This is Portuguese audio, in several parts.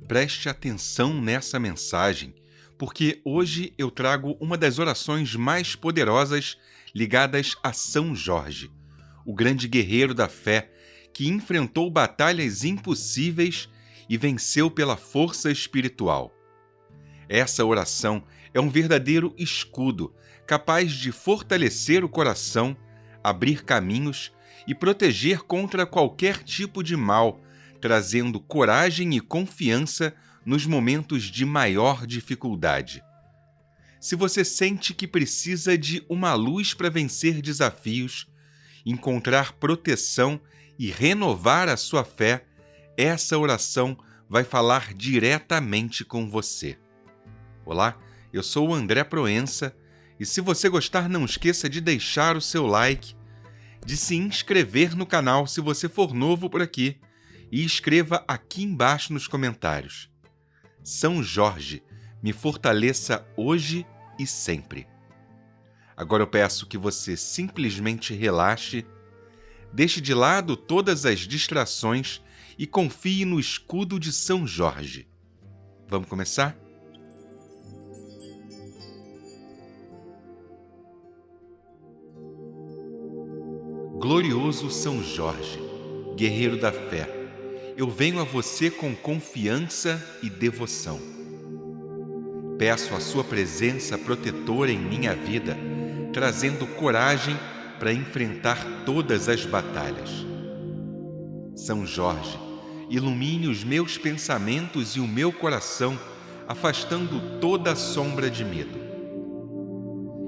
Preste atenção nessa mensagem, porque hoje eu trago uma das orações mais poderosas ligadas a São Jorge, o grande guerreiro da fé que enfrentou batalhas impossíveis e venceu pela força espiritual. Essa oração é um verdadeiro escudo, capaz de fortalecer o coração, abrir caminhos e proteger contra qualquer tipo de mal, trazendo coragem e confiança nos momentos de maior dificuldade. Se você sente que precisa de uma luz para vencer desafios, encontrar proteção e renovar a sua fé, essa oração vai falar diretamente com você. Olá, eu sou o André Proença e se você gostar, não esqueça de deixar o seu like, de se inscrever no canal se você for novo por aqui e escreva aqui embaixo nos comentários: São Jorge, me fortaleça hoje e sempre. Agora eu peço que você simplesmente relaxe, deixe de lado todas as distrações e confie no escudo de São Jorge. Vamos começar? Glorioso São Jorge, guerreiro da fé, eu venho a você com confiança e devoção. Peço a sua presença protetora em minha vida, trazendo coragem para enfrentar todas as batalhas. São Jorge, ilumine os meus pensamentos e o meu coração, afastando toda sombra de medo.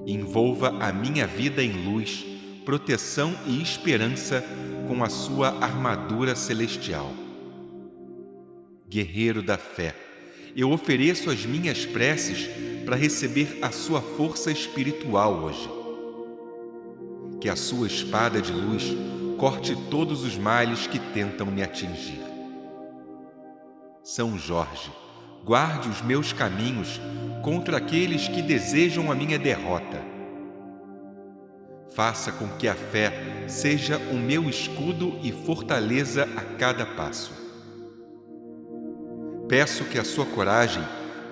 Envolva a minha vida em luz, proteção e esperança com a sua armadura celestial. Guerreiro da fé, eu ofereço as minhas preces para receber a sua força espiritual hoje. Que a sua espada de luz corte todos os males que tentam me atingir. São Jorge, guarde os meus caminhos contra aqueles que desejam a minha derrota. Faça com que a fé seja o meu escudo e fortaleza a cada passo. Peço que a sua coragem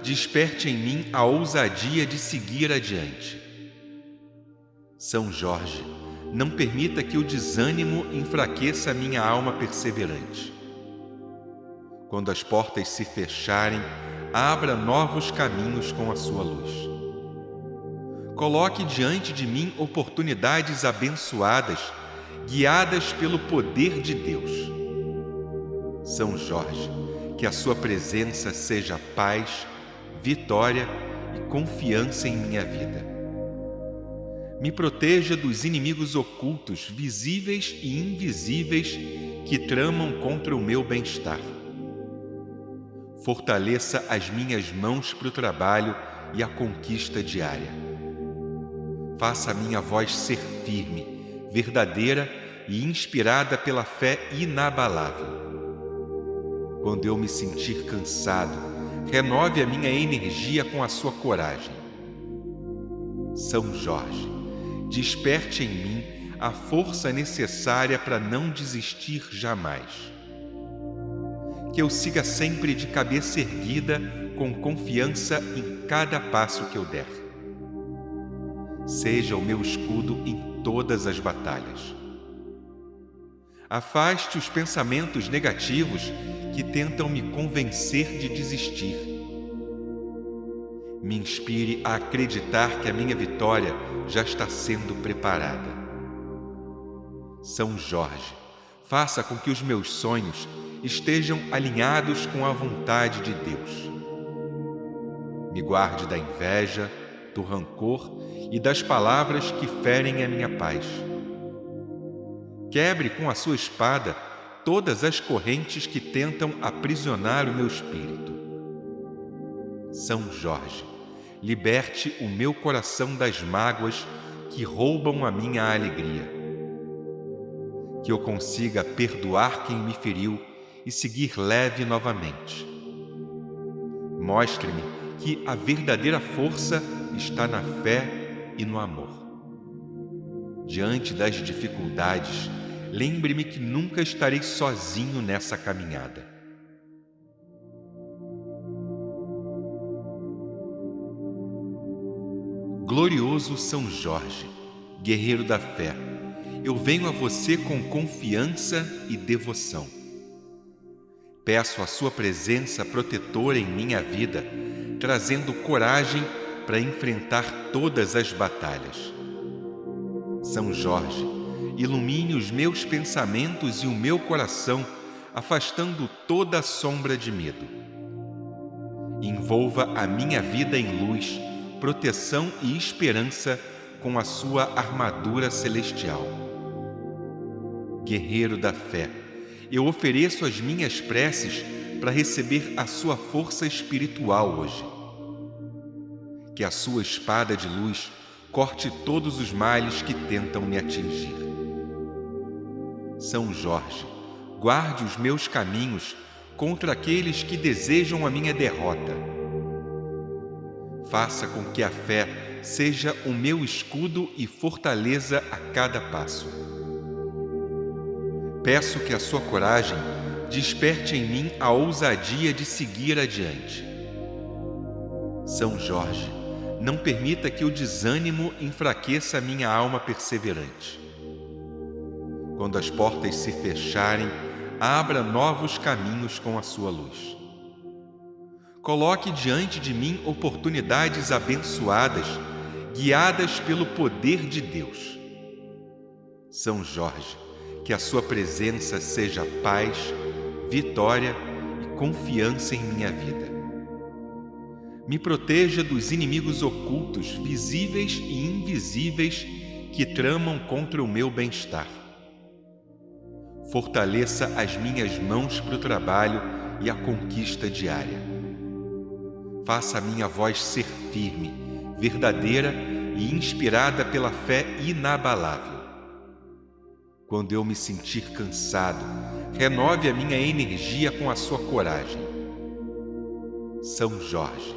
desperte em mim a ousadia de seguir adiante. São Jorge, não permita que o desânimo enfraqueça minha alma perseverante. Quando as portas se fecharem, abra novos caminhos com a sua luz. Coloque diante de mim oportunidades abençoadas, guiadas pelo poder de Deus. São Jorge, que a sua presença seja paz, vitória e confiança em minha vida. Me proteja dos inimigos ocultos, visíveis e invisíveis, que tramam contra o meu bem-estar. Fortaleça as minhas mãos para o trabalho e a conquista diária. Faça a minha voz ser firme, verdadeira e inspirada pela fé inabalável. Quando eu me sentir cansado, renove a minha energia com a sua coragem. São Jorge, desperte em mim a força necessária para não desistir jamais. Que eu siga sempre de cabeça erguida, com confiança em cada passo que eu der. Seja o meu escudo em todas as batalhas. Afaste os pensamentos negativos que tentam me convencer de desistir. Me inspire a acreditar que a minha vitória já está sendo preparada. São Jorge, faça com que os meus sonhos estejam alinhados com a vontade de Deus. Me guarde da inveja, do rancor e das palavras que ferem a minha paz. Quebre com a sua espada todas as correntes que tentam aprisionar o meu espírito. São Jorge, liberte o meu coração das mágoas que roubam a minha alegria. Que eu consiga perdoar quem me feriu e seguir leve novamente. Mostre-me que a verdadeira força está na fé e no amor. Diante das dificuldades, lembre-me que nunca estarei sozinho nessa caminhada. Glorioso São Jorge, guerreiro da fé, eu venho a você com confiança e devoção. Peço a sua presença protetora em minha vida, trazendo coragem para enfrentar todas as batalhas. São Jorge, ilumine os meus pensamentos e o meu coração, afastando toda sombra de medo. Envolva a minha vida em luz, proteção e esperança com a sua armadura celestial. Guerreiro da fé, eu ofereço as minhas preces para receber a sua força espiritual hoje. Que a sua espada de luz corte todos os males que tentam me atingir. São Jorge, guarde os meus caminhos contra aqueles que desejam a minha derrota. Faça com que a fé seja o meu escudo e fortaleza a cada passo. Peço que a sua coragem desperte em mim a ousadia de seguir adiante. São Jorge, não permita que o desânimo enfraqueça a minha alma perseverante. Quando as portas se fecharem, abra novos caminhos com a sua luz. Coloque diante de mim oportunidades abençoadas, guiadas pelo poder de Deus. São Jorge, que a sua presença seja paz, vitória e confiança em minha vida. Me proteja dos inimigos ocultos, visíveis e invisíveis, que tramam contra o meu bem-estar. Fortaleça as minhas mãos para o trabalho e a conquista diária. Faça a minha voz ser firme, verdadeira e inspirada pela fé inabalável. Quando eu me sentir cansado, renove a minha energia com a sua coragem. São Jorge,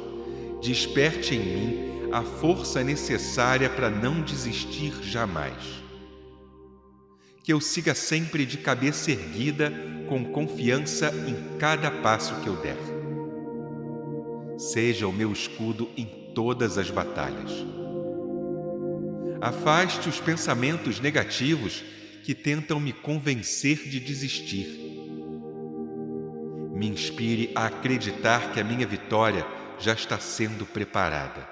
desperte em mim a força necessária para não desistir jamais. Que eu siga sempre de cabeça erguida, com confiança em cada passo que eu der. Seja o meu escudo em todas as batalhas. Afaste os pensamentos negativos que tentam me convencer de desistir. Me inspire a acreditar que a minha vitória já está sendo preparada.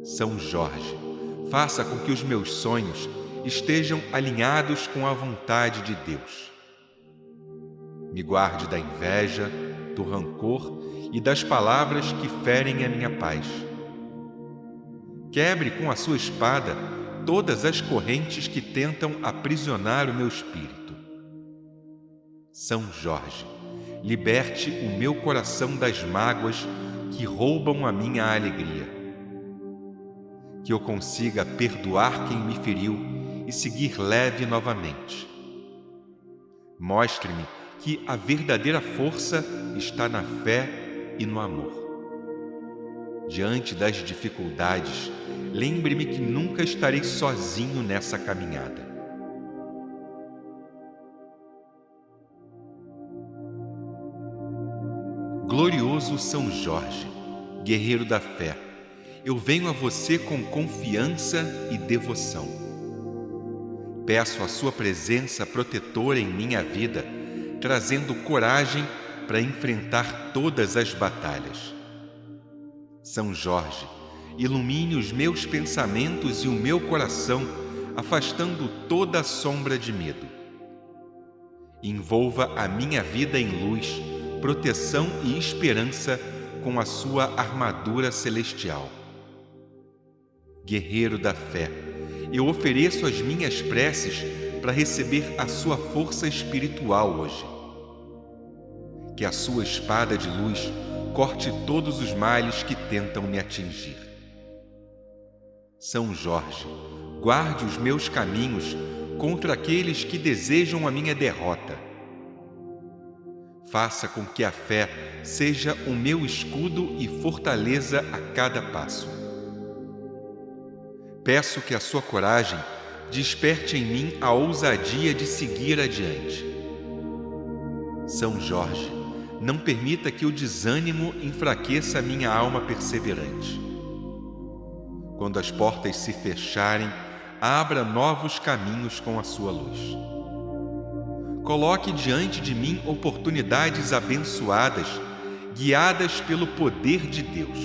São Jorge, faça com que os meus sonhos estejam alinhados com a vontade de Deus. Me guarde da inveja, do rancor e das palavras que ferem a minha paz. Quebre com a sua espada todas as correntes que tentam aprisionar o meu espírito. São Jorge, liberte o meu coração das mágoas que roubam a minha alegria. Que eu consiga perdoar quem me feriu e seguir leve novamente. Mostre-me que a verdadeira força está na fé e no amor. Diante das dificuldades, lembre-me que nunca estarei sozinho nessa caminhada. Glorioso São Jorge, guerreiro da fé, eu venho a você com confiança e devoção. Peço a sua presença protetora em minha vida, trazendo coragem para enfrentar todas as batalhas. São Jorge, ilumine os meus pensamentos e o meu coração, afastando toda a sombra de medo. Envolva a minha vida em luz, proteção e esperança com a sua armadura celestial. Guerreiro da fé, eu ofereço as minhas preces para receber a sua força espiritual hoje. Que a sua espada de luz corte todos os males que tentam me atingir. São Jorge, guarde os meus caminhos contra aqueles que desejam a minha derrota. Faça com que a fé seja o meu escudo e fortaleza a cada passo. Peço que a sua coragem desperte em mim a ousadia de seguir adiante. São Jorge, não permita que o desânimo enfraqueça a minha alma perseverante. Quando as portas se fecharem, abra novos caminhos com a sua luz. Coloque diante de mim oportunidades abençoadas, guiadas pelo poder de Deus.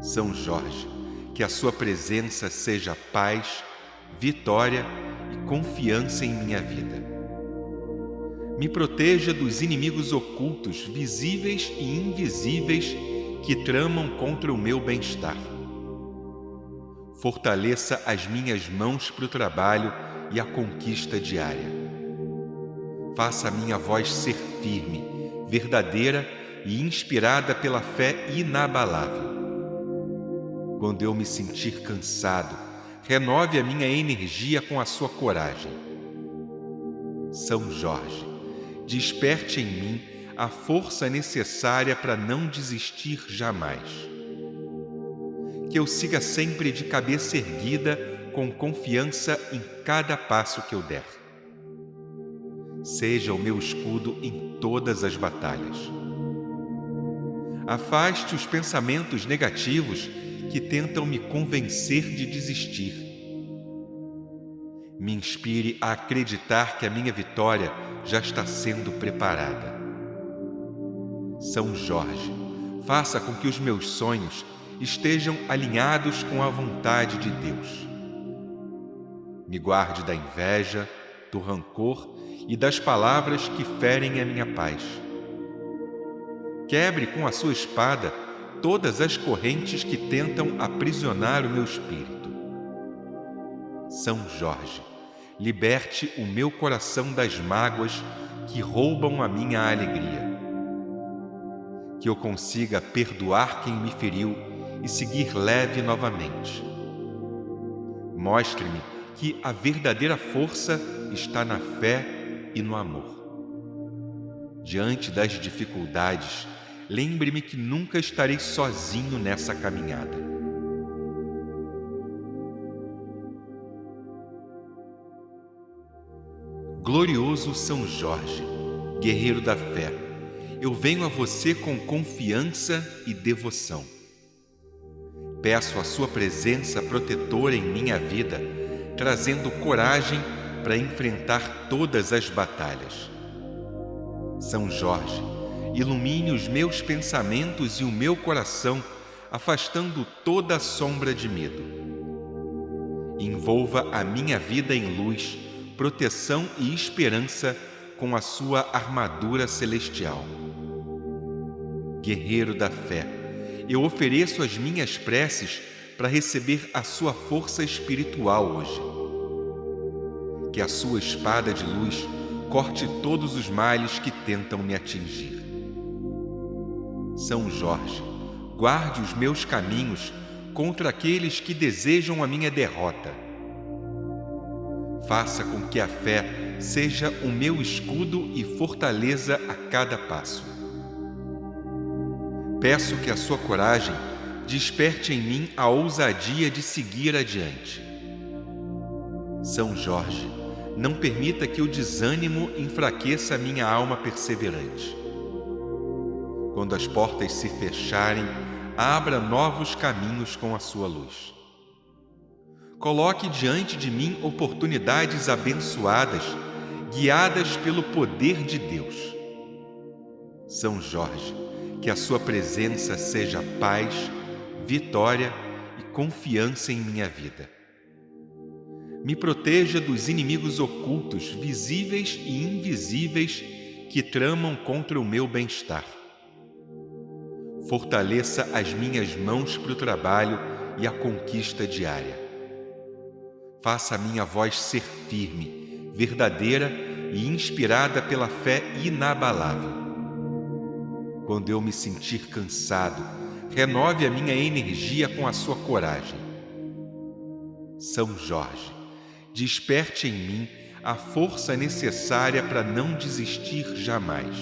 São Jorge, que a sua presença seja paz, vitória e confiança em minha vida. Me proteja dos inimigos ocultos, visíveis e invisíveis, que tramam contra o meu bem-estar. Fortaleça as minhas mãos para o trabalho e a conquista diária. Faça a minha voz ser firme, verdadeira e inspirada pela fé inabalável. Quando eu me sentir cansado, renove a minha energia com a sua coragem. São Jorge, desperte em mim a força necessária para não desistir jamais. Que eu siga sempre de cabeça erguida, com confiança em cada passo que eu der. Seja o meu escudo em todas as batalhas. Afaste os pensamentos negativos que tentam me convencer de desistir. Me inspire a acreditar que a minha vitória já está sendo preparada. São Jorge, faça com que os meus sonhos estejam alinhados com a vontade de Deus. Me guarde da inveja, do rancor e das palavras que ferem a minha paz. Quebre com a sua espada todas as correntes que tentam aprisionar o meu espírito. São Jorge, liberte o meu coração das mágoas que roubam a minha alegria. Que eu consiga perdoar quem me feriu e seguir leve novamente. Mostre-me que a verdadeira força está na fé e no amor. Diante das dificuldades, lembre-me que nunca estarei sozinho nessa caminhada. Glorioso São Jorge, guerreiro da fé, eu venho a você com confiança e devoção. Peço a sua presença protetora em minha vida, trazendo coragem para enfrentar todas as batalhas. São Jorge, ilumine os meus pensamentos e o meu coração, afastando toda a sombra de medo. Envolva a minha vida em luz, proteção e esperança com a sua armadura celestial. Guerreiro da fé, eu ofereço as minhas preces para receber a sua força espiritual hoje. Que a sua espada de luz corte todos os males que tentam me atingir. São Jorge, guarde os meus caminhos contra aqueles que desejam a minha derrota. Faça com que a fé seja o meu escudo e fortaleza a cada passo. Peço que a sua coragem desperte em mim a ousadia de seguir adiante. São Jorge, não permita que o desânimo enfraqueça minha alma perseverante. Quando as portas se fecharem, abra novos caminhos com a sua luz. Coloque diante de mim oportunidades abençoadas, guiadas pelo poder de Deus. São Jorge, que a sua presença seja paz, vitória e confiança em minha vida. Me proteja dos inimigos ocultos, visíveis e invisíveis, que tramam contra o meu bem-estar. Fortaleça as minhas mãos para o trabalho e a conquista diária. Faça a minha voz ser firme, verdadeira e inspirada pela fé inabalável. Quando eu me sentir cansado, renove a minha energia com a sua coragem. São Jorge, desperte em mim a força necessária para não desistir jamais.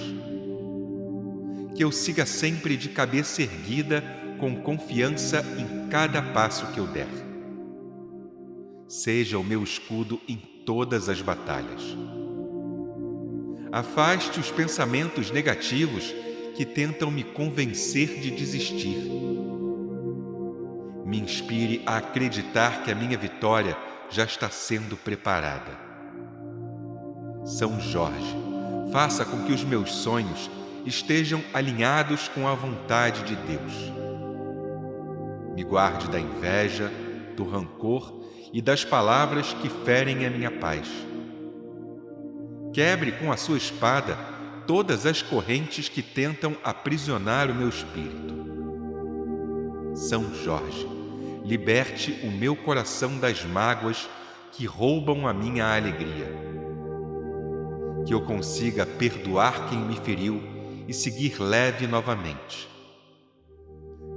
Que eu siga sempre de cabeça erguida, com confiança em cada passo que eu der. Seja o meu escudo em todas as batalhas. Afaste os pensamentos negativos que tentam me convencer de desistir. Me inspire a acreditar que a minha vitória já está sendo preparada. São Jorge, faça com que os meus sonhos estejam alinhados com a vontade de Deus. Me guarde da inveja, do rancor e das palavras que ferem a minha paz. Quebre com a sua espada todas as correntes que tentam aprisionar o meu espírito. São Jorge, liberte o meu coração das mágoas que roubam a minha alegria. Que eu consiga perdoar quem me feriu e seguir leve novamente.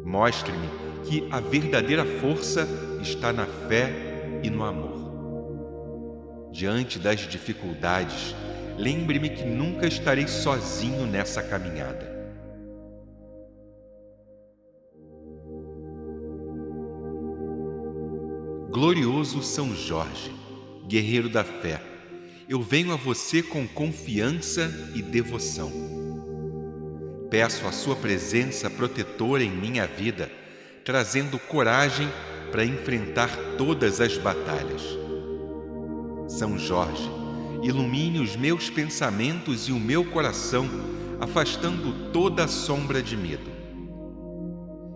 Mostre-me que a verdadeira força está na fé e no amor. Diante das dificuldades, lembre-me que nunca estarei sozinho nessa caminhada. Glorioso São Jorge, guerreiro da fé, eu venho a você com confiança e devoção. Peço a sua presença protetora em minha vida, trazendo coragem para enfrentar todas as batalhas. São Jorge, ilumine os meus pensamentos e o meu coração, afastando toda a sombra de medo.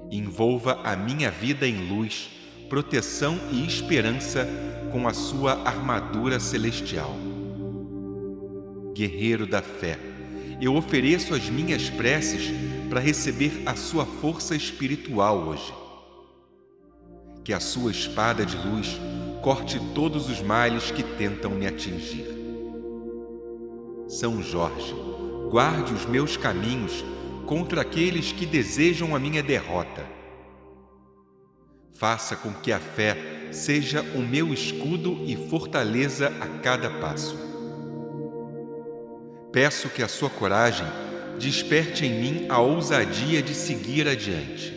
Envolva a minha vida em luz, proteção e esperança com a sua armadura celestial. Guerreiro da fé, eu ofereço as minhas preces para receber a sua força espiritual hoje. Que a sua espada de luz corte todos os males que tentam me atingir. São Jorge, guarde os meus caminhos contra aqueles que desejam a minha derrota. Faça com que a fé seja o meu escudo e fortaleza a cada passo. Peço que a sua coragem desperte em mim a ousadia de seguir adiante.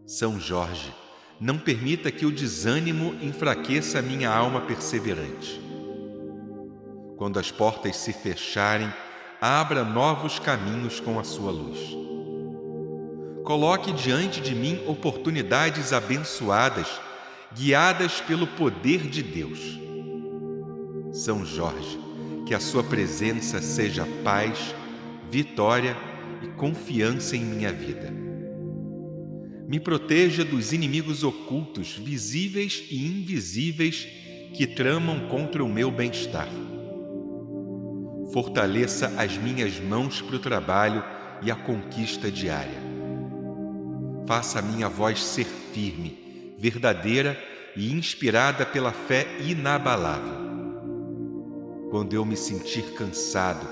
São Jorge, não permita que o desânimo enfraqueça a minha alma perseverante. Quando as portas se fecharem, abra novos caminhos com a sua luz. Coloque diante de mim oportunidades abençoadas, guiadas pelo poder de Deus. São Jorge, que a sua presença seja paz, vitória e confiança em minha vida. Me proteja dos inimigos ocultos, visíveis e invisíveis, que tramam contra o meu bem-estar. Fortaleça as minhas mãos para o trabalho e a conquista diária. Faça a minha voz ser firme, verdadeira e inspirada pela fé inabalável. Quando eu me sentir cansado,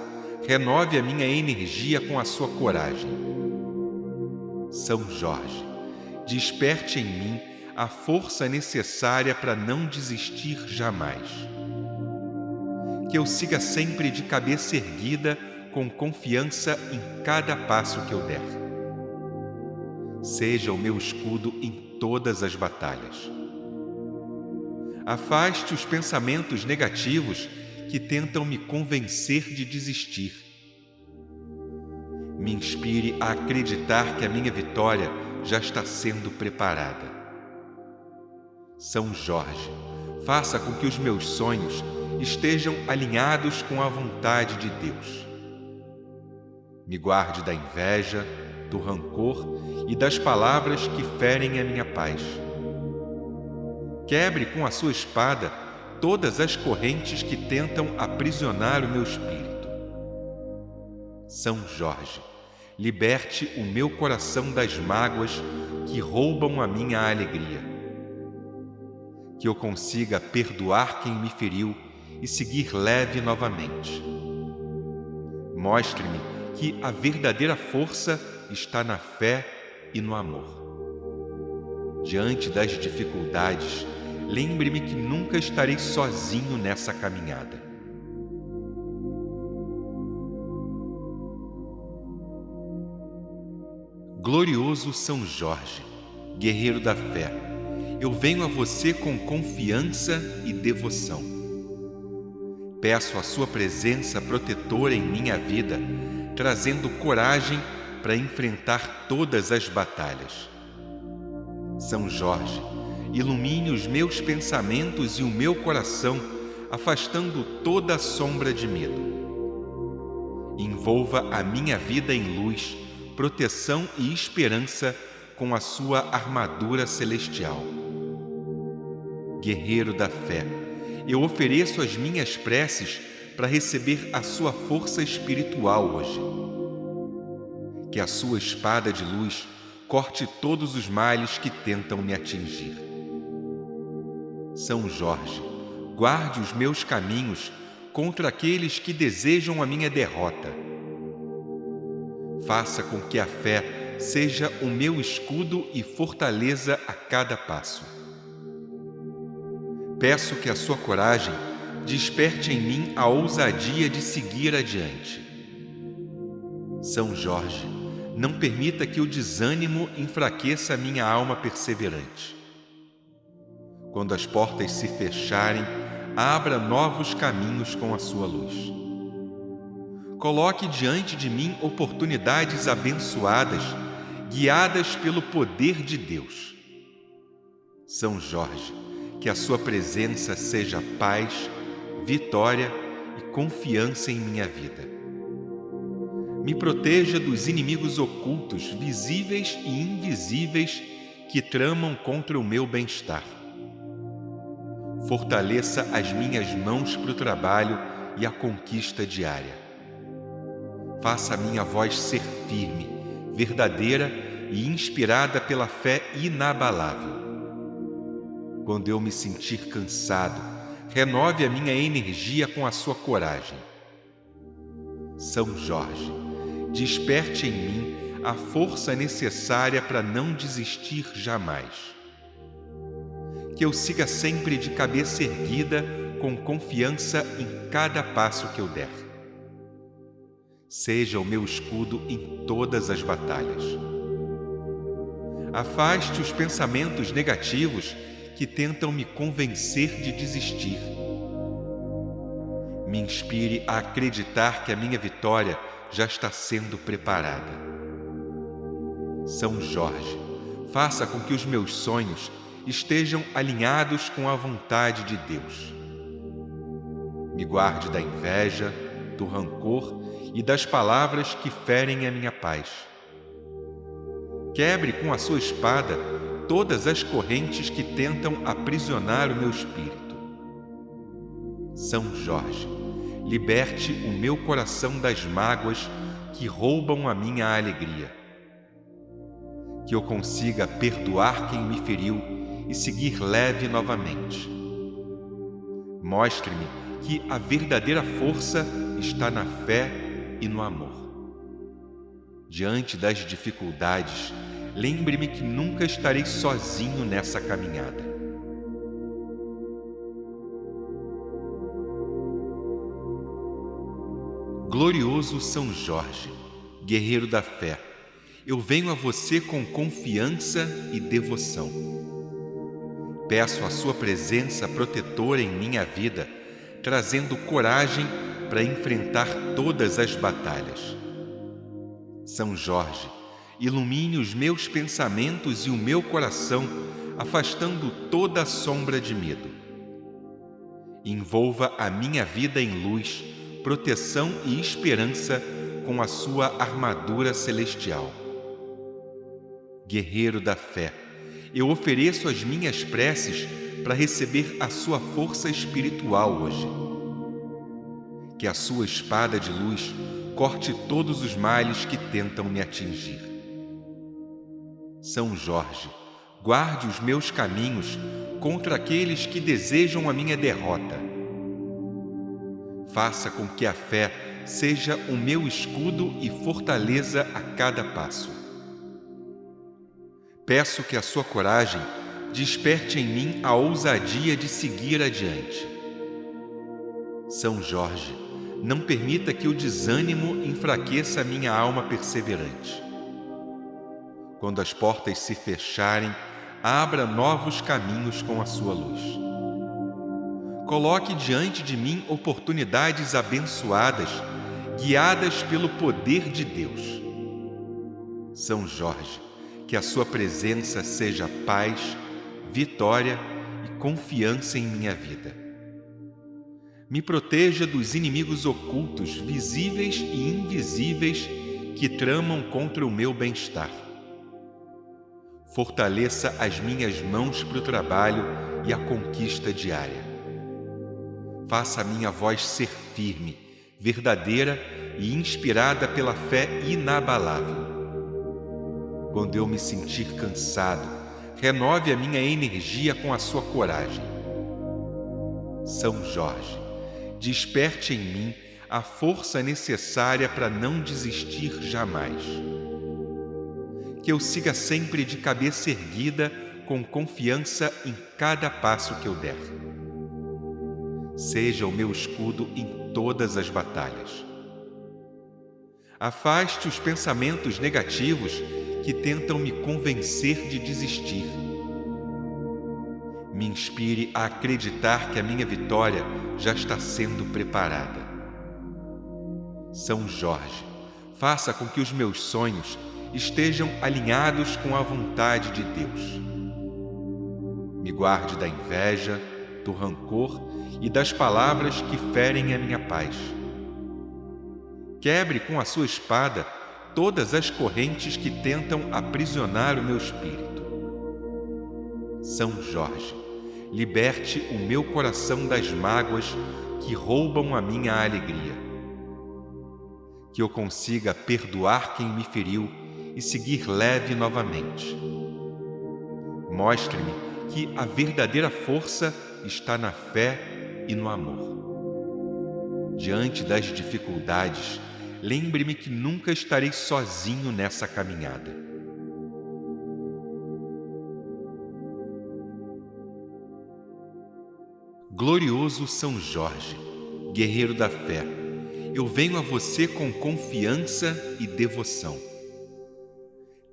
renove a minha energia com a sua coragem. São Jorge, desperte em mim a força necessária para não desistir jamais. Que eu siga sempre de cabeça erguida, com confiança em cada passo que eu der. Seja o meu escudo em todas as batalhas. Afaste os pensamentos negativos que tentam me convencer de desistir. Me inspire a acreditar que a minha vitória já está sendo preparada. São Jorge, faça com que os meus sonhos estejam alinhados com a vontade de Deus. Me guarde da inveja, do rancor e das palavras que ferem a minha paz. Quebre com a sua espada todas as correntes que tentam aprisionar o meu espírito. São Jorge, liberte o meu coração das mágoas que roubam a minha alegria. Que eu consiga perdoar quem me feriu e seguir leve novamente. Mostre-me que a verdadeira força está na fé e no amor. Diante das dificuldades, lembre-me que nunca estarei sozinho nessa caminhada. Glorioso São Jorge, guerreiro da fé, eu venho a você com confiança e devoção. Peço a sua presença protetora em minha vida, trazendo coragem para enfrentar todas as batalhas. São Jorge, ilumine os meus pensamentos e o meu coração, afastando toda a sombra de medo. Envolva a minha vida em luz, proteção e esperança com a sua armadura celestial. Guerreiro da fé, eu ofereço as minhas preces para receber a sua força espiritual hoje. Que a sua espada de luz corte todos os males que tentam me atingir. São Jorge, guarde os meus caminhos contra aqueles que desejam a minha derrota. Faça com que a fé seja o meu escudo e fortaleza a cada passo. Peço que a sua coragem desperte em mim a ousadia de seguir adiante. São Jorge, não permita que o desânimo enfraqueça a minha alma perseverante. Quando as portas se fecharem, abra novos caminhos com a sua luz. Coloque diante de mim oportunidades abençoadas, guiadas pelo poder de Deus. São Jorge, que a sua presença seja paz, vitória e confiança em minha vida. Me proteja dos inimigos ocultos, visíveis e invisíveis que tramam contra o meu bem-estar. Fortaleça as minhas mãos para o trabalho e a conquista diária. Faça a minha voz ser firme, verdadeira e inspirada pela fé inabalável. Quando eu me sentir cansado, renove a minha energia com a sua coragem. São Jorge, desperte em mim a força necessária para não desistir jamais. Que eu siga sempre de cabeça erguida, com confiança em cada passo que eu der. Seja o meu escudo em todas as batalhas. Afaste os pensamentos negativos que tentam me convencer de desistir. Me inspire a acreditar que a minha vitória já está sendo preparada. São Jorge, faça com que os meus sonhos estejam alinhados com a vontade de Deus. Me guarde da inveja, do rancor e das palavras que ferem a minha paz. Quebre com a sua espada todas as correntes que tentam aprisionar o meu espírito. São Jorge, liberte o meu coração das mágoas que roubam a minha alegria. Que eu consiga perdoar quem me feriu e seguir leve novamente. Mostre-me que a verdadeira força está na fé e no amor. Diante das dificuldades, lembre-me que nunca estarei sozinho nessa caminhada. Glorioso São Jorge, guerreiro da fé, eu venho a você com confiança e devoção. Peço a sua presença protetora em minha vida, trazendo coragem para enfrentar todas as batalhas. São Jorge, ilumine os meus pensamentos e o meu coração, afastando toda a sombra de medo. Envolva a minha vida em luz, proteção e esperança com a sua armadura celestial. Guerreiro da fé, eu ofereço as minhas preces para receber a sua força espiritual hoje. Que a sua espada de luz corte todos os males que tentam me atingir. São Jorge, guarde os meus caminhos contra aqueles que desejam a minha derrota. Faça com que a fé seja o meu escudo e fortaleza a cada passo. Peço que a sua coragem desperte em mim a ousadia de seguir adiante. São Jorge, não permita que o desânimo enfraqueça a minha alma perseverante. Quando as portas se fecharem, abra novos caminhos com a sua luz. Coloque diante de mim oportunidades abençoadas, guiadas pelo poder de Deus. São Jorge, que a sua presença seja paz, vitória e confiança em minha vida. Me proteja dos inimigos ocultos, visíveis e invisíveis, que tramam contra o meu bem-estar. Fortaleça as minhas mãos para o trabalho e a conquista diária. Faça a minha voz ser firme, verdadeira e inspirada pela fé inabalável. Quando eu me sentir cansado, renove a minha energia com a sua coragem. São Jorge, desperte em mim a força necessária para não desistir jamais. Que eu siga sempre de cabeça erguida, com confiança em cada passo que eu der. Seja o meu escudo em todas as batalhas. Afaste os pensamentos negativos que tentam me convencer de desistir. Me inspire a acreditar que a minha vitória já está sendo preparada. São Jorge, faça com que os meus sonhos estejam alinhados com a vontade de Deus. Me guarde da inveja, do rancor e das palavras que ferem a minha paz. Quebre com a sua espada todas as correntes que tentam aprisionar o meu espírito. São Jorge, liberte o meu coração das mágoas que roubam a minha alegria. Que eu consiga perdoar quem me feriu e seguir leve novamente. Mostre-me que a verdadeira força está na fé e no amor. Diante das dificuldades, lembre-me que nunca estarei sozinho nessa caminhada. Glorioso São Jorge, guerreiro da fé, eu venho a você com confiança e devoção.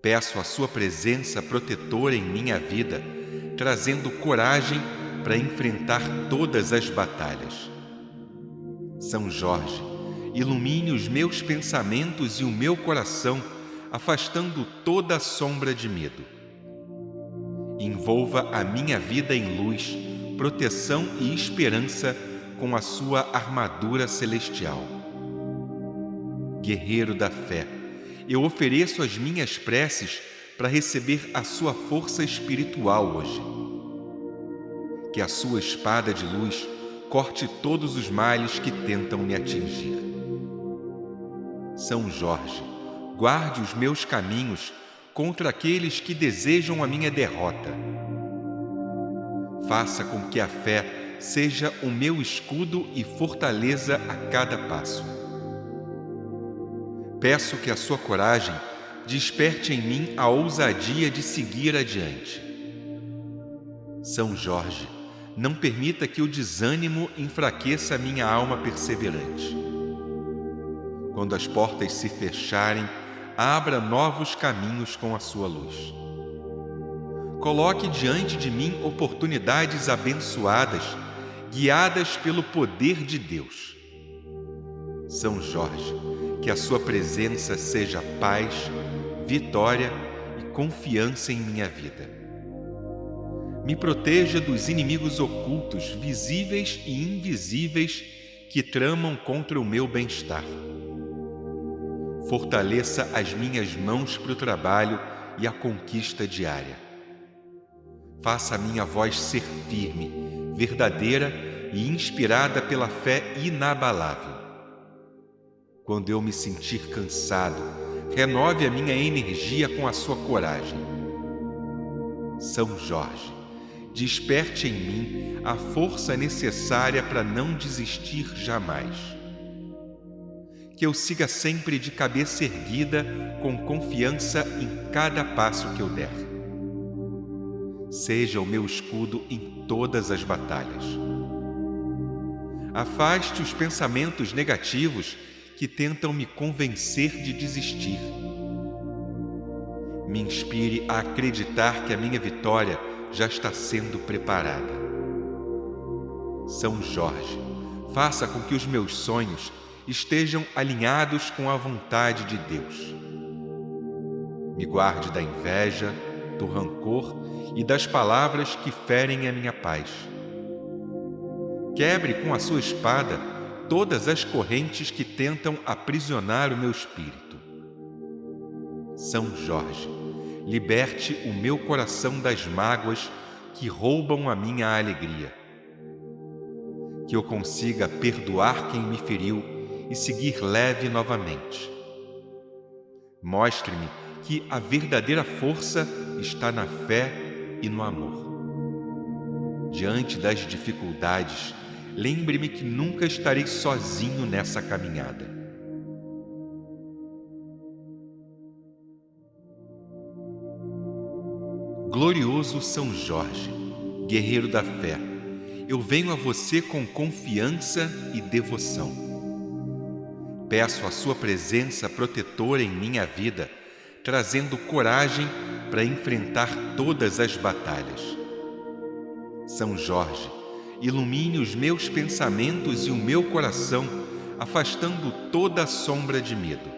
Peço a sua presença protetora em minha vida, trazendo coragem para enfrentar todas as batalhas. São Jorge, ilumine os meus pensamentos e o meu coração, afastando toda a sombra de medo. Envolva a minha vida em luz, proteção e esperança com a sua armadura celestial. Guerreiro da fé, eu ofereço as minhas preces para receber a sua força espiritual hoje. Que a sua espada de luz corte todos os males que tentam me atingir. São Jorge, guarde os meus caminhos contra aqueles que desejam a minha derrota. Faça com que a fé seja o meu escudo e fortaleza a cada passo. Peço que a sua coragem desperte em mim a ousadia de seguir adiante. São Jorge, não permita que o desânimo enfraqueça a minha alma perseverante. Quando as portas se fecharem, abra novos caminhos com a sua luz. Coloque diante de mim oportunidades abençoadas, guiadas pelo poder de Deus. São Jorge, que a sua presença seja paz, vitória e confiança em minha vida. Me proteja dos inimigos ocultos, visíveis e invisíveis, que tramam contra o meu bem-estar. Fortaleça as minhas mãos para o trabalho e a conquista diária. Faça a minha voz ser firme, verdadeira e inspirada pela fé inabalável. Quando eu me sentir cansado, renove a minha energia com a sua coragem. São Jorge, desperte em mim a força necessária para não desistir jamais. Que eu siga sempre de cabeça erguida, com confiança em cada passo que eu der. Seja o meu escudo em todas as batalhas. Afaste os pensamentos negativos que tentam me convencer de desistir. Me inspire a acreditar que a minha vitória já está sendo preparada. São Jorge, faça com que os meus sonhos estejam alinhados com a vontade de Deus. Me guarde da inveja, do rancor e das palavras que ferem a minha paz. Quebre com a sua espada todas as correntes que tentam aprisionar o meu espírito. São Jorge, liberte o meu coração das mágoas que roubam a minha alegria. Que eu consiga perdoar quem me feriu e seguir leve novamente. Mostre-me que a verdadeira força está na fé e no amor. Diante das dificuldades, lembre-me que nunca estarei sozinho nessa caminhada. Glorioso São Jorge, guerreiro da fé, eu venho a você com confiança e devoção. Peço a sua presença protetora em minha vida, trazendo coragem para enfrentar todas as batalhas. São Jorge, ilumine os meus pensamentos e o meu coração, afastando toda a sombra de medo.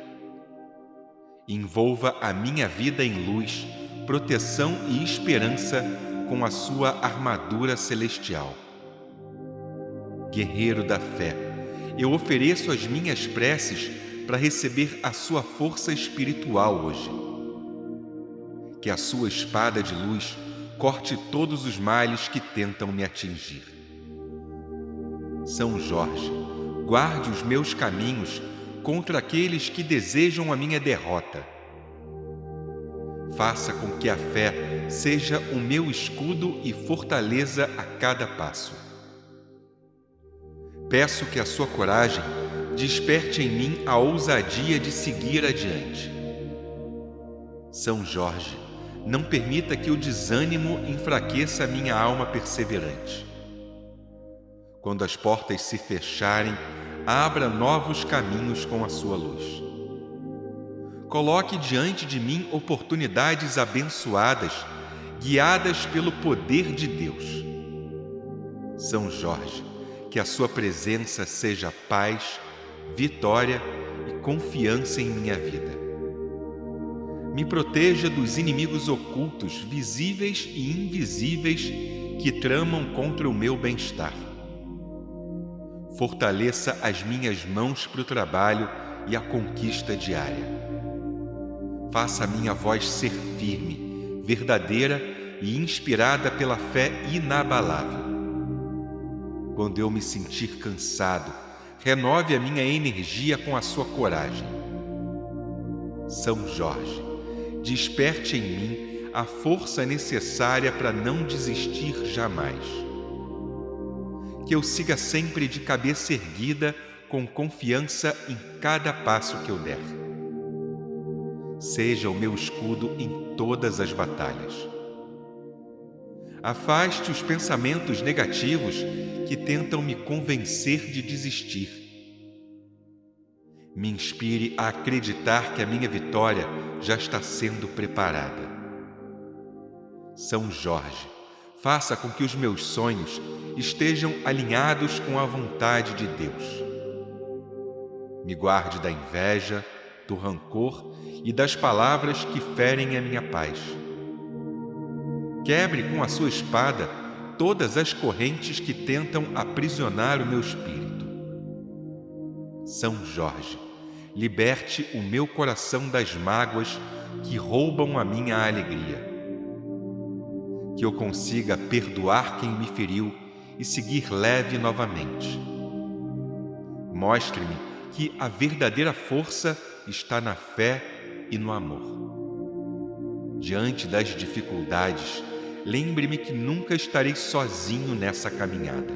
Envolva a minha vida em luz, proteção e esperança com a sua armadura celestial. Guerreiro da fé, eu ofereço as minhas preces para receber a sua força espiritual hoje. Que a sua espada de luz corte todos os males que tentam me atingir. São Jorge, guarde os meus caminhos contra aqueles que desejam a minha derrota. Faça com que a fé seja o meu escudo e fortaleza a cada passo. Peço que a sua coragem desperte em mim a ousadia de seguir adiante. São Jorge, não permita que o desânimo enfraqueça a minha alma perseverante. Quando as portas se fecharem, abra novos caminhos com a sua luz. Coloque diante de mim oportunidades abençoadas, guiadas pelo poder de Deus. São Jorge, que a sua presença seja paz, vitória e confiança em minha vida. Me proteja dos inimigos ocultos, visíveis e invisíveis, que tramam contra o meu bem-estar. Fortaleça as minhas mãos para o trabalho e a conquista diária. Faça a minha voz ser firme, verdadeira e inspirada pela fé inabalável. Quando eu me sentir cansado, renove a minha energia com a sua coragem. São Jorge, desperte em mim a força necessária para não desistir jamais. Que eu siga sempre de cabeça erguida, com confiança em cada passo que eu der. Seja o meu escudo em todas as batalhas. Afaste os pensamentos negativos que tentam me convencer de desistir. Me inspire a acreditar que a minha vitória já está sendo preparada. São Jorge, faça com que os meus sonhos estejam alinhados com a vontade de Deus. Me guarde da inveja, do rancor e das palavras que ferem a minha paz. Quebre com a sua espada todas as correntes que tentam aprisionar o meu espírito. São Jorge, liberte o meu coração das mágoas que roubam a minha alegria. Que eu consiga perdoar quem me feriu e seguir leve novamente. Mostre-me que a verdadeira força está na fé e no amor. Diante das dificuldades, lembre-me que nunca estarei sozinho nessa caminhada.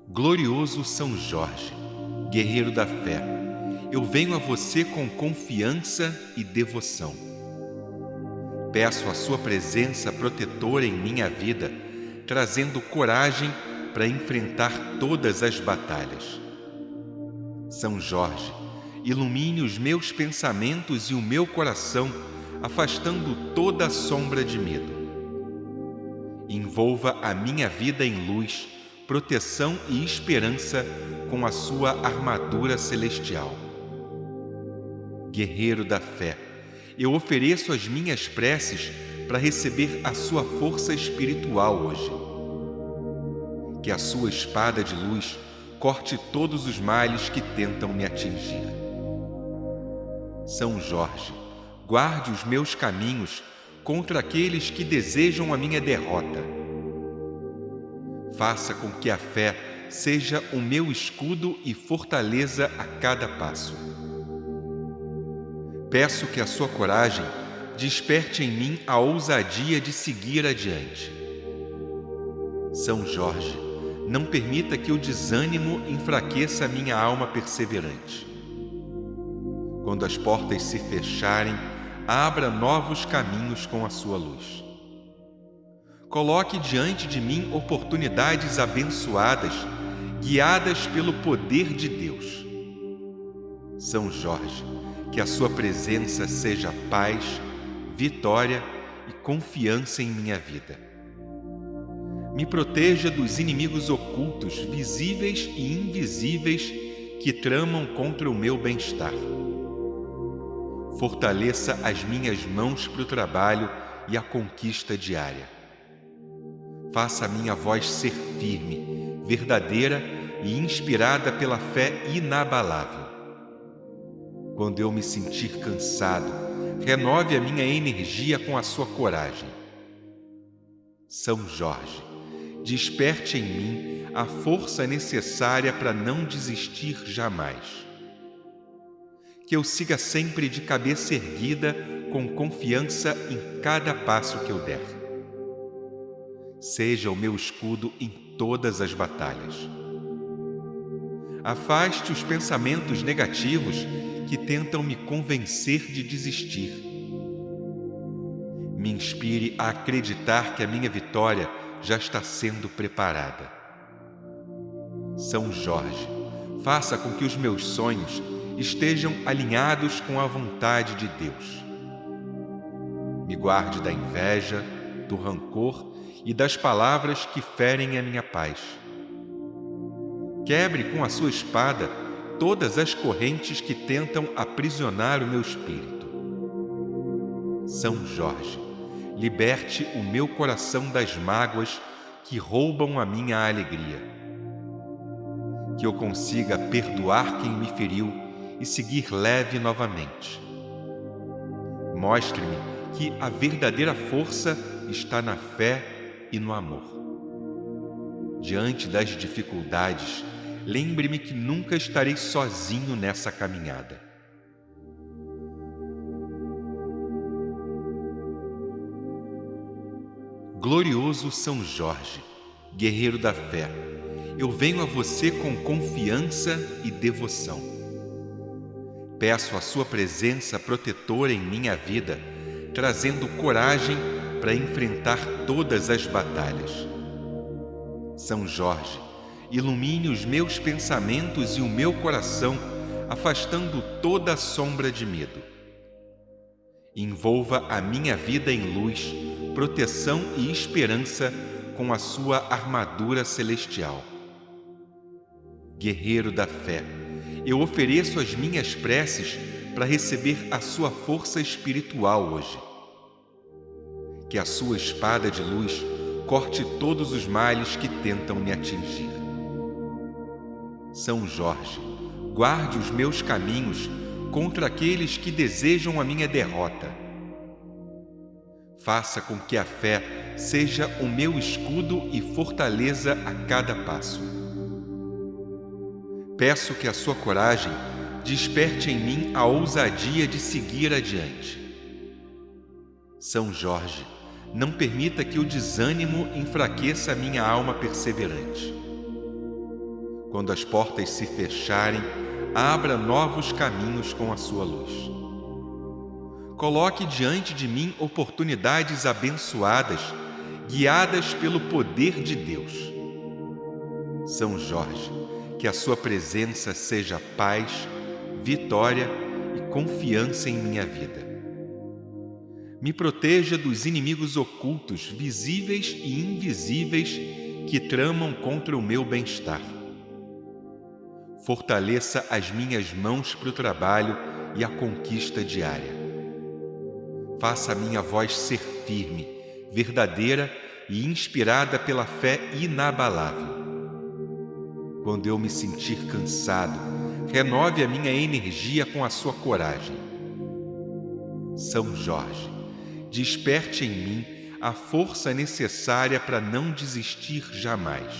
Glorioso São Jorge, guerreiro da fé, eu venho a você com confiança e devoção. Peço a sua presença protetora em minha vida, trazendo coragem para enfrentar todas as batalhas. São Jorge, ilumine os meus pensamentos e o meu coração, afastando toda a sombra de medo. Envolva a minha vida em luz, proteção e esperança com a sua armadura celestial. Guerreiro da fé, eu ofereço as minhas preces para receber a sua força espiritual hoje. Que a sua espada de luz corte todos os males que tentam me atingir. São Jorge, guarde os meus caminhos contra aqueles que desejam a minha derrota. Faça com que a fé seja o meu escudo e fortaleza a cada passo. Peço que a sua coragem desperte em mim a ousadia de seguir adiante. São Jorge, não permita que o desânimo enfraqueça a minha alma perseverante. Quando as portas se fecharem, abra novos caminhos com a sua luz. Coloque diante de mim oportunidades abençoadas, guiadas pelo poder de Deus. São Jorge, que a sua presença seja paz, vitória e confiança em minha vida. Me proteja dos inimigos ocultos, visíveis e invisíveis, que tramam contra o meu bem-estar. Fortaleça as minhas mãos para o trabalho e a conquista diária. Faça a minha voz ser firme, verdadeira e inspirada pela fé inabalável. Quando eu me sentir cansado, renove a minha energia com a sua coragem. São Jorge, desperte em mim a força necessária para não desistir jamais. Que eu siga sempre de cabeça erguida, com confiança em cada passo que eu der. Seja o meu escudo em todas as batalhas. Afaste os pensamentos negativos que tentam me convencer de desistir. Me inspire a acreditar que a minha vitória já está sendo preparada. São Jorge, faça com que os meus sonhos estejam alinhados com a vontade de Deus. Me guarde da inveja, do rancor e das palavras que ferem a minha paz. Quebre com a sua espada todas as correntes que tentam aprisionar o meu espírito. São Jorge, liberte o meu coração das mágoas que roubam a minha alegria. Que eu consiga perdoar quem me feriu e seguir leve novamente. Mostre-me que a verdadeira força está na fé e no amor. Diante das dificuldades, lembre-me que nunca estarei sozinho nessa caminhada. Glorioso São Jorge, guerreiro da fé, eu venho a você com confiança e devoção. Peço a sua presença protetora em minha vida, trazendo coragem para enfrentar todas as batalhas. São Jorge, ilumine os meus pensamentos e o meu coração, afastando toda a sombra de medo. Envolva a minha vida em luz, proteção e esperança com a sua armadura celestial. Guerreiro da fé, eu ofereço as minhas preces para receber a sua força espiritual hoje. Que a sua espada de luz corte todos os males que tentam me atingir. São Jorge, guarde os meus caminhos contra aqueles que desejam a minha derrota. Faça com que a fé seja o meu escudo e fortaleza a cada passo. Peço que a sua coragem desperte em mim a ousadia de seguir adiante. São Jorge, não permita que o desânimo enfraqueça a minha alma perseverante. Quando as portas se fecharem, abra novos caminhos com a sua luz. Coloque diante de mim oportunidades abençoadas, guiadas pelo poder de Deus. São Jorge, que a sua presença seja paz, vitória e confiança em minha vida. Me proteja dos inimigos ocultos, visíveis e invisíveis, que tramam contra o meu bem-estar. Fortaleça as minhas mãos para o trabalho e a conquista diária. Faça a minha voz ser firme, verdadeira e inspirada pela fé inabalável. Quando eu me sentir cansado, renove a minha energia com a sua coragem. São Jorge, desperte em mim a força necessária para não desistir jamais.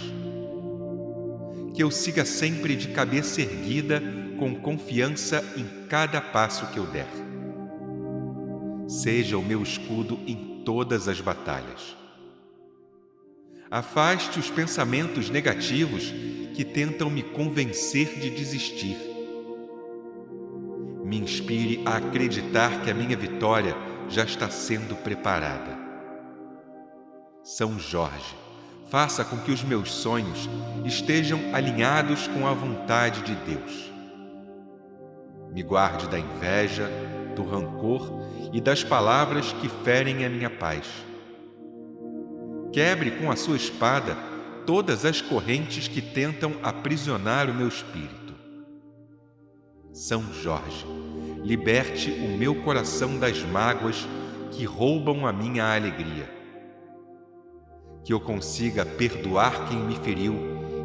Que eu siga sempre de cabeça erguida, com confiança em cada passo que eu der. Seja o meu escudo em todas as batalhas. Afaste os pensamentos negativos que tentam me convencer de desistir. Me inspire a acreditar que a minha vitória já está sendo preparada. São Jorge, faça com que os meus sonhos estejam alinhados com a vontade de Deus. Me guarde da inveja, do rancor e das palavras que ferem a minha paz. Quebre com a sua espada todas as correntes que tentam aprisionar o meu espírito. São Jorge, liberte o meu coração das mágoas que roubam a minha alegria. Que eu consiga perdoar quem me feriu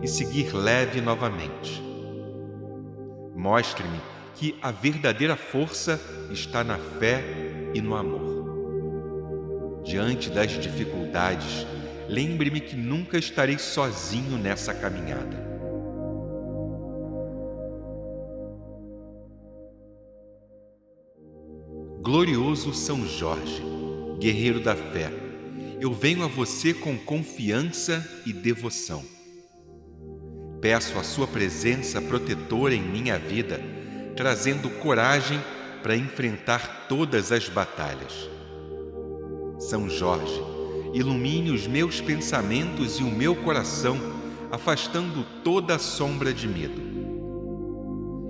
e seguir leve novamente. Mostre-me que a verdadeira força está na fé e no amor. Diante das dificuldades, lembre-me que nunca estarei sozinho nessa caminhada. Glorioso São Jorge, guerreiro da fé, eu venho a você com confiança e devoção. Peço a sua presença protetora em minha vida, trazendo coragem para enfrentar todas as batalhas. São Jorge, ilumine os meus pensamentos e o meu coração, afastando toda a sombra de medo.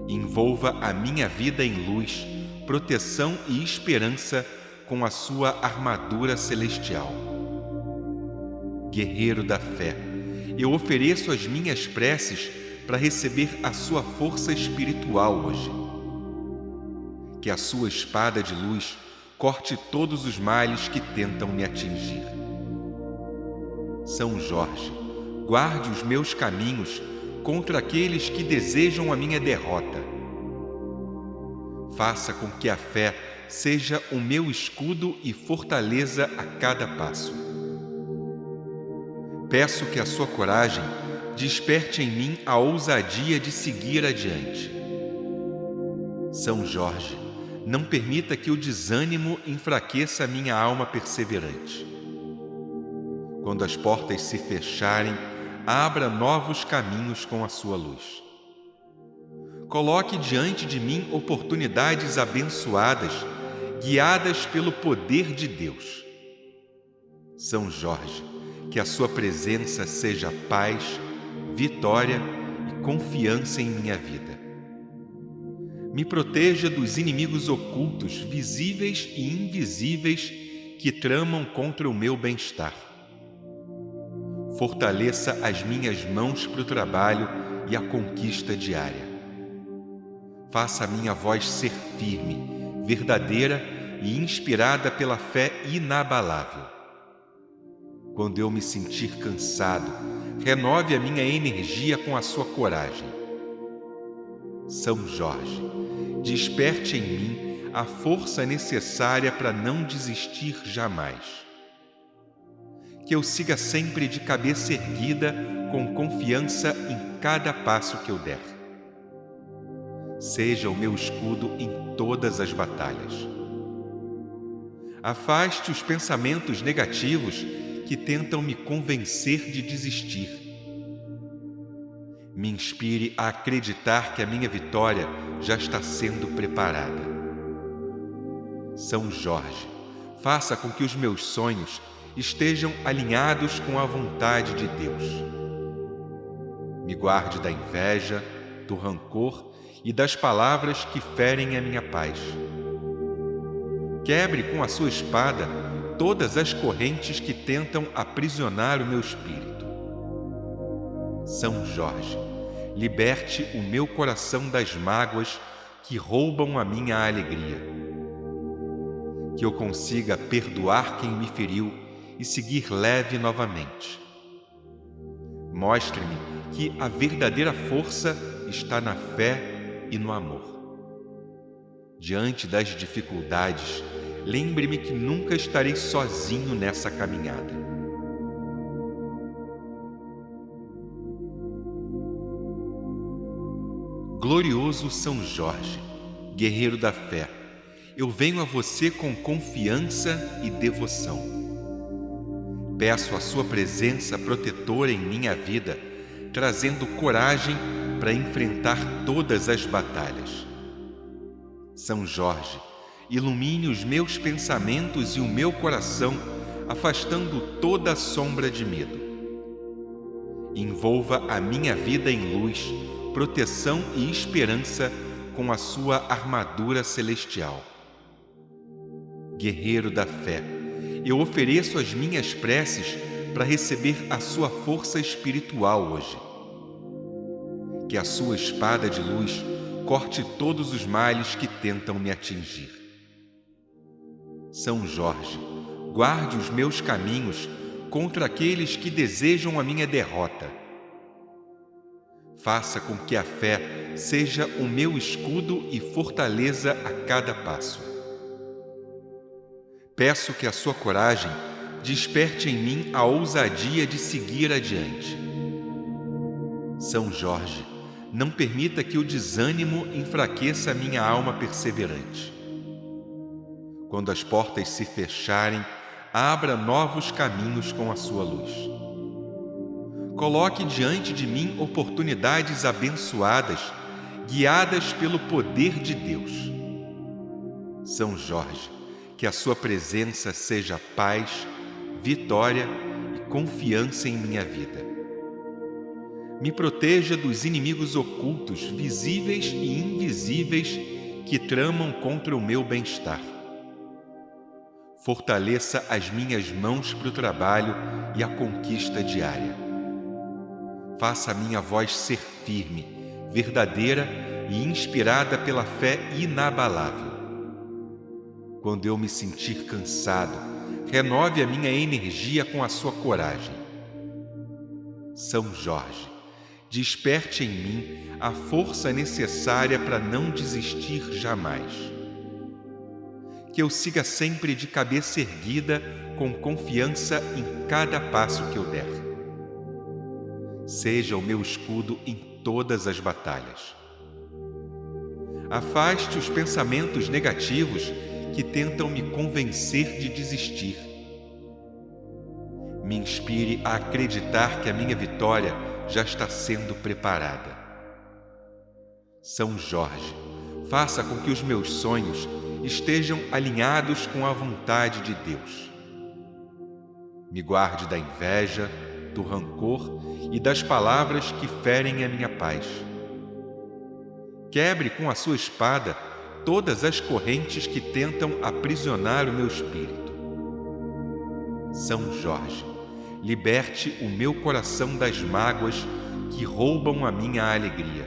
Envolva a minha vida em luz, proteção e esperança com a sua armadura celestial. Guerreiro da fé, eu ofereço as minhas preces para receber a sua força espiritual hoje. Que a sua espada de luz corte todos os males que tentam me atingir. São Jorge, guarde os meus caminhos contra aqueles que desejam a minha derrota. Faça com que a fé seja o meu escudo e fortaleza a cada passo. Peço que a sua coragem desperte em mim a ousadia de seguir adiante. São Jorge, não permita que o desânimo enfraqueça a minha alma perseverante. Quando as portas se fecharem, abra novos caminhos com a sua luz. Coloque diante de mim oportunidades abençoadas, guiadas pelo poder de Deus. São Jorge, que a sua presença seja paz, vitória e confiança em minha vida. Me proteja dos inimigos ocultos, visíveis e invisíveis, que tramam contra o meu bem-estar. Fortaleça as minhas mãos para o trabalho e a conquista diária. Faça a minha voz ser firme, verdadeira e inspirada pela fé inabalável. Quando eu me sentir cansado, renove a minha energia com a sua coragem. São Jorge, desperte em mim a força necessária para não desistir jamais. Que eu siga sempre de cabeça erguida, com confiança em cada passo que eu der. Seja o meu escudo em todas as batalhas. Afaste os pensamentos negativos que tentam me convencer de desistir. Me inspire a acreditar que a minha vitória já está sendo preparada. São Jorge, faça com que os meus sonhos estejam alinhados com a vontade de Deus. Me guarde da inveja, do rancor e das palavras que ferem a minha paz. Quebre com a sua espada todas as correntes que tentam aprisionar o meu espírito. São Jorge, liberte o meu coração das mágoas que roubam a minha alegria. Que eu consiga perdoar quem me feriu e seguir leve novamente. Mostre-me que a verdadeira força está na fé e no amor. Diante das dificuldades, lembre-me que nunca estarei sozinho nessa caminhada. Glorioso São Jorge, guerreiro da fé, eu venho a você com confiança e devoção. Peço a sua presença protetora em minha vida, trazendo coragem para enfrentar todas as batalhas. São Jorge, ilumine os meus pensamentos e o meu coração, afastando toda a sombra de medo. Envolva a minha vida em luz, proteção e esperança com a sua armadura celestial. Guerreiro da fé, eu ofereço as minhas preces para receber a sua força espiritual hoje. Que a sua espada de luz corte todos os males que tentam me atingir. São Jorge, guarde os meus caminhos contra aqueles que desejam a minha derrota. Faça com que a fé seja o meu escudo e fortaleza a cada passo. Peço que a sua coragem desperte em mim a ousadia de seguir adiante. São Jorge, não permita que o desânimo enfraqueça a minha alma perseverante. Quando as portas se fecharem, abra novos caminhos com a sua luz. Coloque diante de mim oportunidades abençoadas, guiadas pelo poder de Deus. São Jorge, que a sua presença seja paz, vitória e confiança em minha vida. Me proteja dos inimigos ocultos, visíveis e invisíveis, que tramam contra o meu bem-estar. Fortaleça as minhas mãos para o trabalho e a conquista diária. Faça a minha voz ser firme, verdadeira e inspirada pela fé inabalável. Quando eu me sentir cansado, renove a minha energia com a sua coragem. São Jorge, desperte em mim a força necessária para não desistir jamais. Que eu siga sempre de cabeça erguida, com confiança em cada passo que eu der. Seja o meu escudo em todas as batalhas. Afaste os pensamentos negativos que tentam me convencer de desistir. Me inspire a acreditar que a minha vitória já está sendo preparada. São Jorge, faça com que os meus sonhos estejam alinhados com a vontade de Deus. Me guarde da inveja, do rancor e das palavras que ferem a minha paz. Quebre com a sua espada todas as correntes que tentam aprisionar o meu espírito. São Jorge, liberte o meu coração das mágoas que roubam a minha alegria.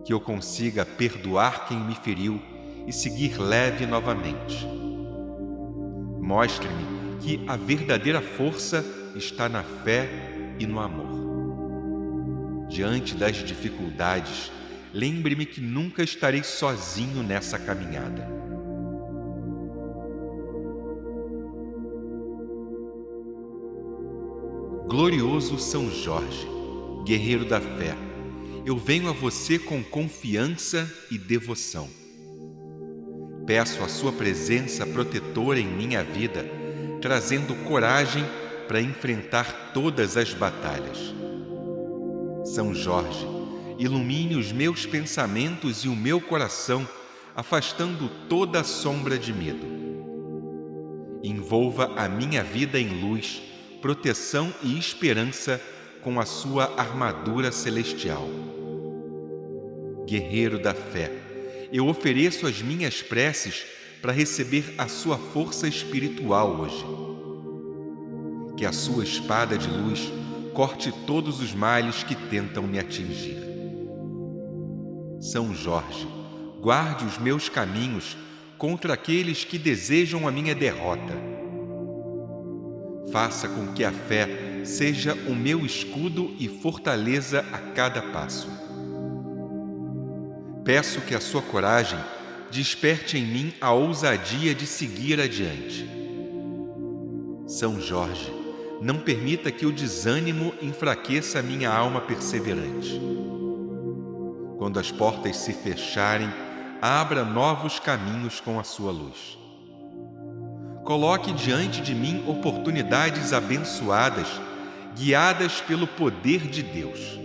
Que eu consiga perdoar quem me feriu e seguir leve novamente. Mostre-me que a verdadeira força está na fé e no amor. Diante das dificuldades, lembre-me que nunca estarei sozinho nessa caminhada. Glorioso São Jorge, guerreiro da fé, eu venho a você com confiança e devoção. Peço a sua presença protetora em minha vida, trazendo coragem para enfrentar todas as batalhas. São Jorge, ilumine os meus pensamentos e o meu coração, afastando toda a sombra de medo. Envolva a minha vida em luz, proteção e esperança com a sua armadura celestial. Guerreiro da fé, eu ofereço as minhas preces para receber a sua força espiritual hoje. Que a sua espada de luz corte todos os males que tentam me atingir. São Jorge, guarde os meus caminhos contra aqueles que desejam a minha derrota. Faça com que a fé seja o meu escudo e fortaleza a cada passo. Peço que a sua coragem desperte em mim a ousadia de seguir adiante. São Jorge, não permita que o desânimo enfraqueça minha alma perseverante. Quando as portas se fecharem, abra novos caminhos com a sua luz. Coloque diante de mim oportunidades abençoadas, guiadas pelo poder de Deus.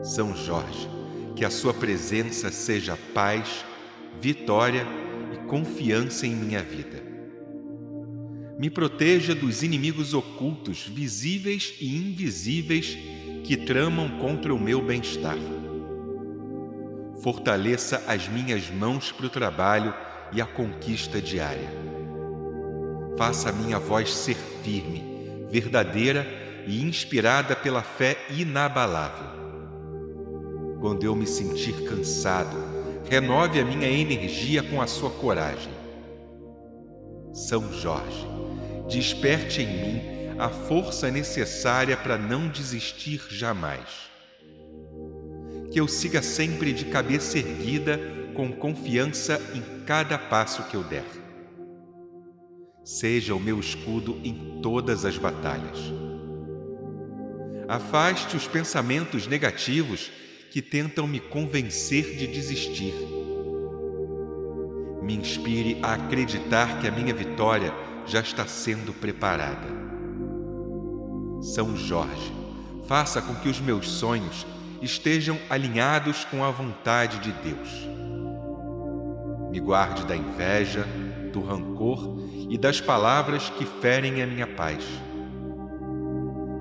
São Jorge, que a sua presença seja paz, vitória e confiança em minha vida. Me proteja dos inimigos ocultos, visíveis e invisíveis, que tramam contra o meu bem-estar. Fortaleça as minhas mãos para o trabalho e a conquista diária. Faça a minha voz ser firme, verdadeira e inspirada pela fé inabalável. Quando eu me sentir cansado, renove a minha energia com a sua coragem. São Jorge, desperte em mim a força necessária para não desistir jamais. Que eu siga sempre de cabeça erguida, com confiança em cada passo que eu der. Seja o meu escudo em todas as batalhas. Afaste os pensamentos negativos que tentam me convencer de desistir. Me inspire a acreditar que a minha vitória já está sendo preparada. São Jorge, faça com que os meus sonhos estejam alinhados com a vontade de Deus. Me guarde da inveja, do rancor e das palavras que ferem a minha paz.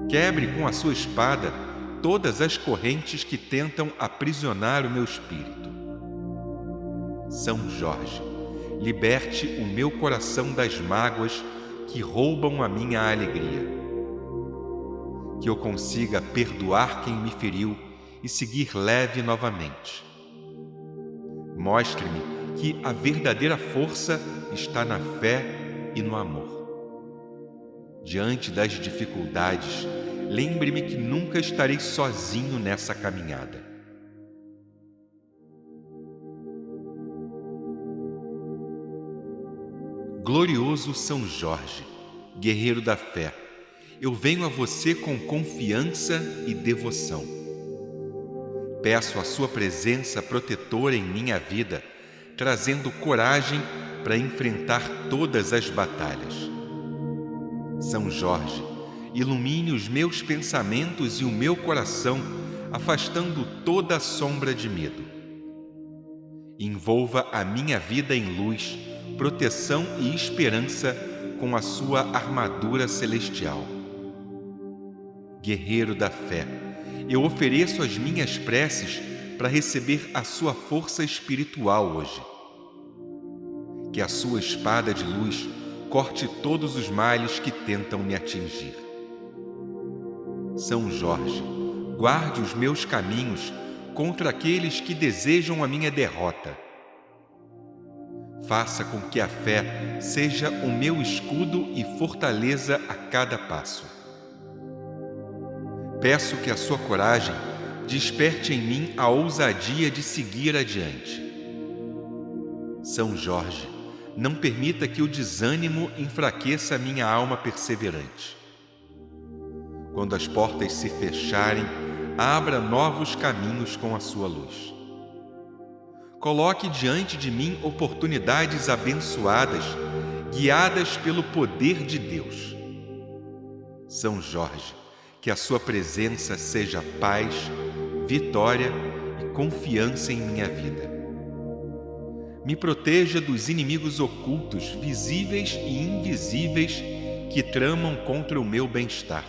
Quebre com a sua espada todas as correntes que tentam aprisionar o meu espírito. São Jorge, liberte o meu coração das mágoas que roubam a minha alegria. Que eu consiga perdoar quem me feriu e seguir leve novamente. Mostre-me que a verdadeira força está na fé e no amor. Diante das dificuldades, lembre-me que nunca estarei sozinho nessa caminhada. Glorioso São Jorge, guerreiro da fé, eu venho a você com confiança e devoção. Peço a sua presença protetora em minha vida, trazendo coragem para enfrentar todas as batalhas. São Jorge, ilumine os meus pensamentos e o meu coração, afastando toda a sombra de medo. Envolva a minha vida em luz, proteção e esperança com a sua armadura celestial. Guerreiro da fé, eu ofereço as minhas preces para receber a sua força espiritual hoje. Que a sua espada de luz corte todos os males que tentam me atingir. São Jorge, guarde os meus caminhos contra aqueles que desejam a minha derrota. Faça com que a fé seja o meu escudo e fortaleza a cada passo. Peço que a sua coragem desperte em mim a ousadia de seguir adiante. São Jorge, não permita que o desânimo enfraqueça minha alma perseverante. Quando as portas se fecharem, abra novos caminhos com a sua luz. Coloque diante de mim oportunidades abençoadas, guiadas pelo poder de Deus. São Jorge, que a sua presença seja paz, vitória e confiança em minha vida. Me proteja dos inimigos ocultos, visíveis e invisíveis, que tramam contra o meu bem-estar.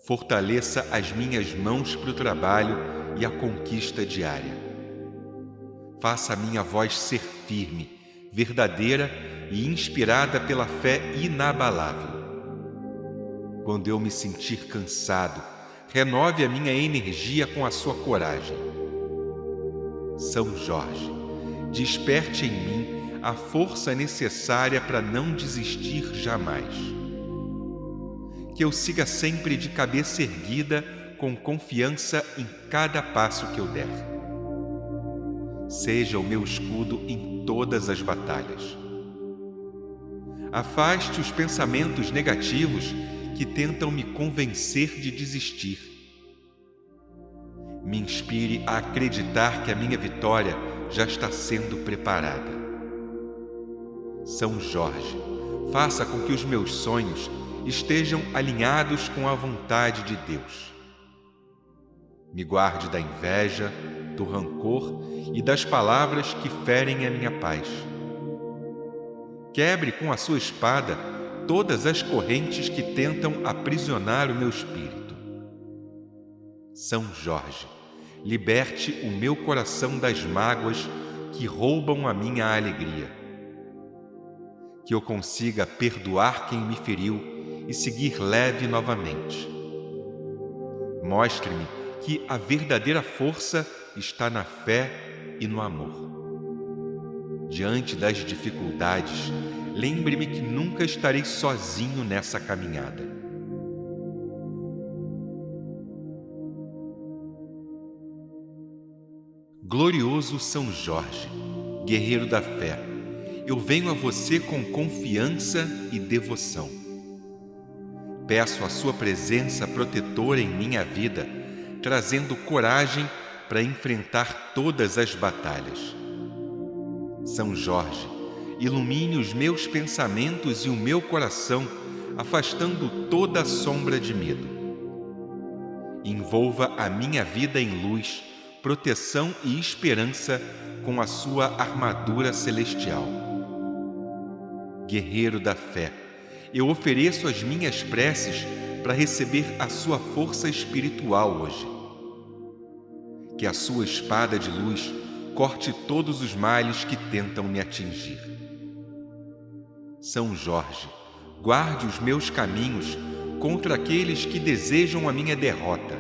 Fortaleça as minhas mãos para o trabalho e a conquista diária. Faça a minha voz ser firme, verdadeira e inspirada pela fé inabalável. Quando eu me sentir cansado, renove a minha energia com a sua coragem. São Jorge, desperte em mim a força necessária para não desistir jamais. Que eu siga sempre de cabeça erguida, com confiança em cada passo que eu der. Seja o meu escudo em todas as batalhas. Afaste os pensamentos negativos que tentam me convencer de desistir. Me inspire a acreditar que a minha vitória já está sendo preparada. São Jorge, faça com que os meus sonhos estejam alinhados com a vontade de Deus. Me guarde da inveja, do rancor e das palavras que ferem a minha paz. Quebre com a sua espada todas as correntes que tentam aprisionar o meu espírito. São Jorge, liberte o meu coração das mágoas que roubam a minha alegria. Que eu consiga perdoar quem me feriu e seguir leve novamente. Mostre-me que a verdadeira força está na fé e no amor. Diante das dificuldades, lembre-me que nunca estarei sozinho nessa caminhada. Glorioso São Jorge, guerreiro da fé, eu venho a você com confiança e devoção. Peço a sua presença protetora em minha vida, trazendo coragem para enfrentar todas as batalhas. São Jorge, ilumine os meus pensamentos e o meu coração, afastando toda a sombra de medo. Envolva a minha vida em luz, proteção e esperança com a sua armadura celestial. Guerreiro da fé, eu ofereço as minhas preces para receber a sua força espiritual hoje. Que a sua espada de luz corte todos os males que tentam me atingir. São Jorge, guarde os meus caminhos contra aqueles que desejam a minha derrota.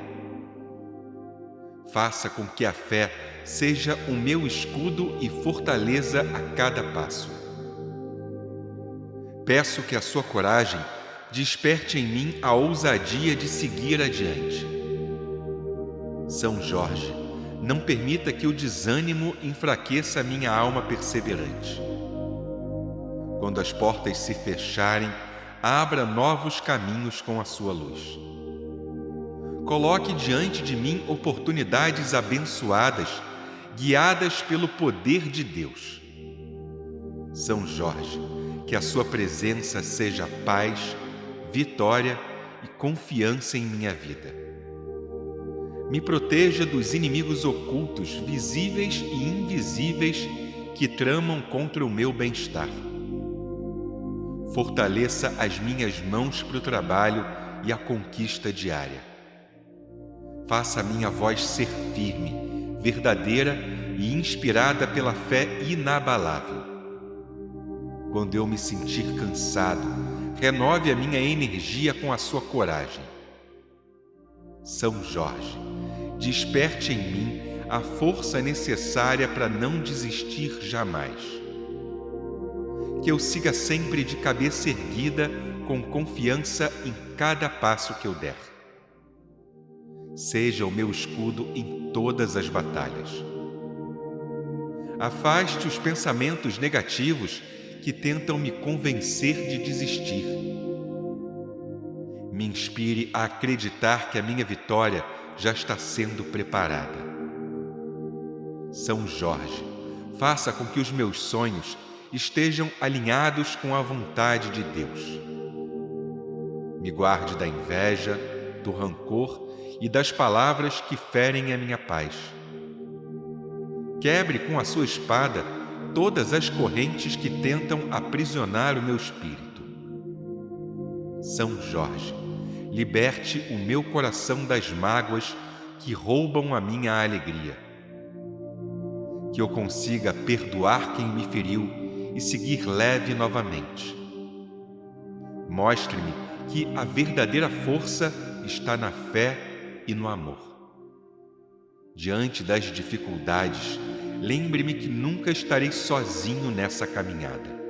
Faça com que a fé seja o meu escudo e fortaleza a cada passo. Peço que a sua coragem desperte em mim a ousadia de seguir adiante. São Jorge, não permita que o desânimo enfraqueça a minha alma perseverante. Quando as portas se fecharem, abra novos caminhos com a sua luz. Coloque diante de mim oportunidades abençoadas, guiadas pelo poder de Deus. São Jorge, que a sua presença seja paz, vitória e confiança em minha vida. Me proteja dos inimigos ocultos, visíveis e invisíveis, que tramam contra o meu bem-estar. Fortaleça as minhas mãos para o trabalho e a conquista diária. Faça a minha voz ser firme, verdadeira e inspirada pela fé inabalável. Quando eu me sentir cansado, renove a minha energia com a sua coragem. São Jorge, desperte em mim a força necessária para não desistir jamais. Que eu siga sempre de cabeça erguida, com confiança em cada passo que eu der. Seja o meu escudo em todas as batalhas. Afaste os pensamentos negativos que tentam me convencer de desistir. Me inspire a acreditar que a minha vitória já está sendo preparada. São Jorge, faça com que os meus sonhos estejam alinhados com a vontade de Deus. Me guarde da inveja, do rancor e das palavras que ferem a minha paz. Quebre com a sua espada todas as correntes que tentam aprisionar o meu espírito. São Jorge, liberte o meu coração das mágoas que roubam a minha alegria. Que eu consiga perdoar quem me feriu e seguir leve novamente. Mostre-me que a verdadeira força está na fé e no amor. Diante das dificuldades, lembre-me que nunca estarei sozinho nessa caminhada.